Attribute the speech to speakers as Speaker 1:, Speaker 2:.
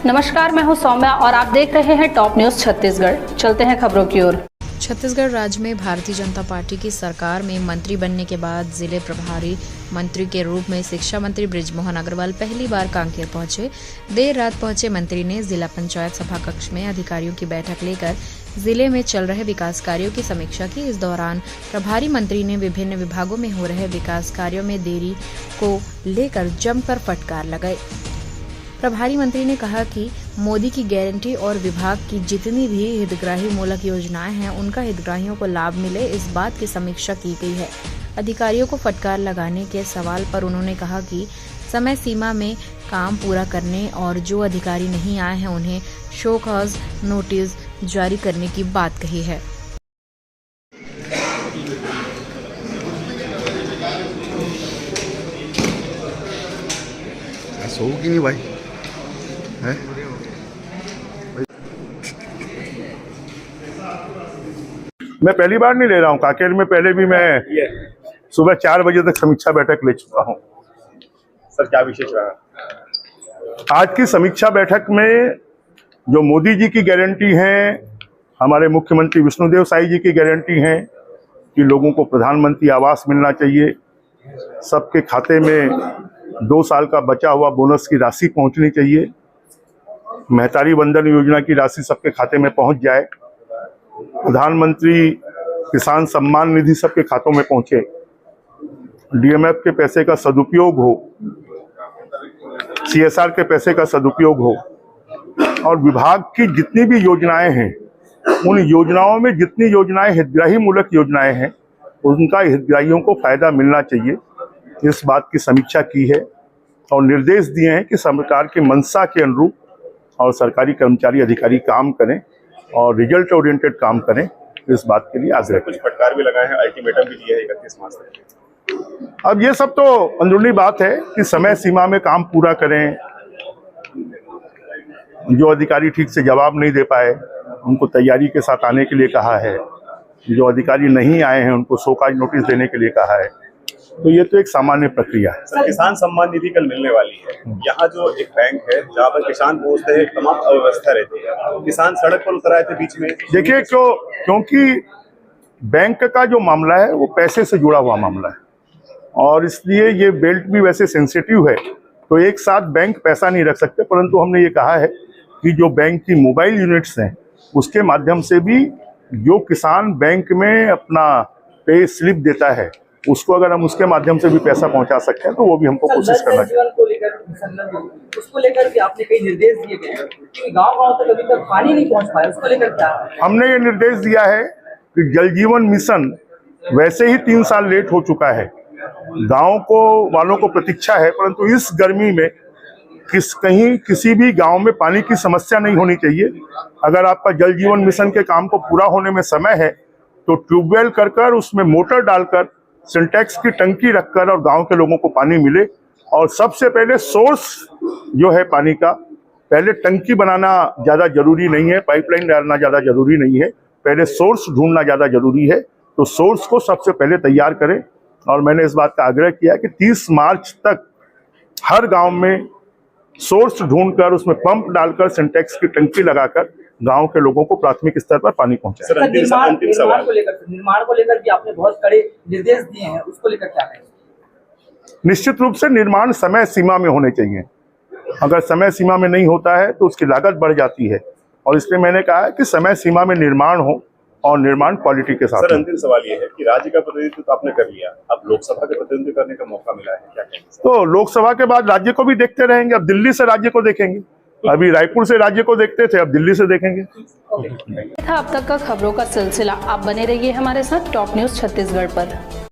Speaker 1: नमस्कार, मैं हूं सौम्या और आप देख रहे हैं टॉप न्यूज छत्तीसगढ़। चलते हैं खबरों की ओर।
Speaker 2: छत्तीसगढ़ राज्य में भारतीय जनता पार्टी की सरकार में मंत्री बनने के बाद जिले प्रभारी मंत्री के रूप में शिक्षा मंत्री बृजमोहन अग्रवाल पहली बार कांकेर पहुंचे। देर रात पहुंचे मंत्री ने जिला पंचायत सभा कक्ष में अधिकारियों की बैठक लेकर जिले में चल रहे विकास कार्यों की समीक्षा की। इस दौरान प्रभारी मंत्री ने विभिन्न विभागों में हो रहे विकास कार्यों में देरी को लेकर जमकर फटकार लगाई। प्रभारी मंत्री ने कहा कि मोदी की गारंटी और विभाग की जितनी भी हितग्राही मूलक योजनाएं हैं उनका हितग्राहियों को लाभ मिले, इस बात की समीक्षा की गई है। अधिकारियों को फटकार लगाने के सवाल पर उन्होंने कहा कि समय सीमा में काम पूरा करने और जो अधिकारी नहीं आए हैं उन्हें शो कॉज नोटिस जारी करने की बात कही है।
Speaker 3: सो कि नहीं भाई है? मैं पहली बार नहीं ले रहा हूँ कांकेर में, पहले भी मैं सुबह 4 बजे तक समीक्षा बैठक ले चुका हूँ।
Speaker 4: सर क्या विशेष रहा
Speaker 3: आज की समीक्षा बैठक में जो मोदी जी की गारंटी है, हमारे मुख्यमंत्री विष्णुदेव साई जी की गारंटी है कि लोगों को प्रधानमंत्री आवास मिलना चाहिए, सबके खाते में 2 साल का बचा हुआ बोनस की राशि पहुंचनी चाहिए, महतारी वंदन योजना की राशि सबके खाते में पहुंच जाए, प्रधानमंत्री किसान सम्मान निधि सबके खातों में पहुंचे, डीएमएफ के पैसे का सदुपयोग हो, सीएसआर के पैसे का सदुपयोग हो और विभाग की जितनी भी योजनाएं हैं उन योजनाओं में जितनी योजनाएं हितग्राही मूलक योजनाएं हैं उनका हितग्राहियों को फायदा मिलना चाहिए, इस बात की समीक्षा की है और निर्देश दिए हैं कि सरकार की मंशा के अनुरूप और सरकारी कर्मचारी अधिकारी काम करें और रिजल्ट ओरिएंटेड काम करें, इस बात के लिए आग्रह।
Speaker 4: कुछ फटकार भी लगाए हैं, अल्टीमेटम भी दिया है 31 मार्च तक।
Speaker 3: अब ये सब तो अंदरूनी बात है कि समय सीमा में काम पूरा करें। जो अधिकारी ठीक से जवाब नहीं दे पाए उनको तैयारी के साथ आने के लिए कहा है, जो अधिकारी नहीं आए हैं उनको शोकाज नोटिस देने के लिए कहा है, तो ये तो एक सामान्य प्रक्रिया है।
Speaker 4: सर किसान सम्मान निधि कल मिलने वाली है, यहाँ जो एक बैंक है जहाँ पर किसान पहुँचते हैं तमाम अव्यवस्था रहती है, किसान सड़क पर उतर आए थे बीच में।
Speaker 3: देखिए क्योंकि बैंक का जो मामला है वो पैसे से जुड़ा हुआ मामला है और इसलिए ये बेल्ट भी वैसे सेंसिटिव है, तो एक साथ बैंक पैसा नहीं रख सकते, परंतु हमने ये कहा है कि जो बैंक की मोबाइल यूनिट्स हैं उसके माध्यम से भी जो किसान बैंक में अपना पे स्लिप देता है उसको अगर हम उसके माध्यम से भी पैसा पहुंचा सकते हैं तो वो भी हमको कोशिश करना चाहिए।
Speaker 5: उसको लेकर भी आपने कई निर्देश दिए गए हैं कि गांव-गांव तक अभी तक पानी नहीं पहुंच पाया, उसको लेकर क्या? हमने
Speaker 3: ये निर्देश दिया है कि जल जीवन मिशन वैसे ही 3 साल लेट हो चुका है, गाँव को वालों को प्रतीक्षा है, परंतु इस गर्मी में कहीं किसी भी गांव में पानी की समस्या नहीं होनी चाहिए। अगर आपका जल जीवन मिशन के काम को पूरा होने में समय है तो ट्यूबवेल कर उसमें मोटर डालकर सिंटेक्स की टंकी रखकर और गांव के लोगों को पानी मिले। और सबसे पहले सोर्स जो है पानी का, पहले टंकी बनाना ज़्यादा जरूरी नहीं है, पाइपलाइन डालना ज़्यादा जरूरी नहीं है, पहले सोर्स ढूंढना ज़्यादा जरूरी है, तो सोर्स को सबसे पहले तैयार करें। और मैंने इस बात का आग्रह किया कि 30 मार्च तक हर गाँव में सोर्स ढूंढकर उसमें पंप डालकर सिंटेक्स की टंकी लगाकर गांव के लोगों को प्राथमिक स्तर पर पानी पहुंचाए।
Speaker 5: निर्माण को लेकर भी आपने बहुत कड़े निर्देश दिए हैं, उसको लेकर क्या कहेंगे?
Speaker 3: निश्चित रूप से निर्माण समय सीमा में होने चाहिए, अगर समय सीमा में नहीं होता है तो उसकी लागत बढ़ जाती है और इसलिए मैंने कहा है कि समय सीमा में निर्माण हो और निर्माण क्वालिटी के साथ।
Speaker 4: सर अंतिम सवाल ये है कि राज्य का प्रतिनिधित्व तो आपने कर लिया, अब लोकसभा के प्रतिनिधित्व करने का मौका मिला है, क्या कहेंगे?
Speaker 3: तो लोकसभा के बाद राज्य को भी देखते रहेंगे, अब दिल्ली से राज्य को देखेंगे, अभी रायपुर से राज्य को देखते थे, अब दिल्ली से देखेंगे।
Speaker 1: था अब तक का खबरों का सिलसिला। आप बने रहिए हमारे साथ टॉप न्यूज छत्तीसगढ़ पर।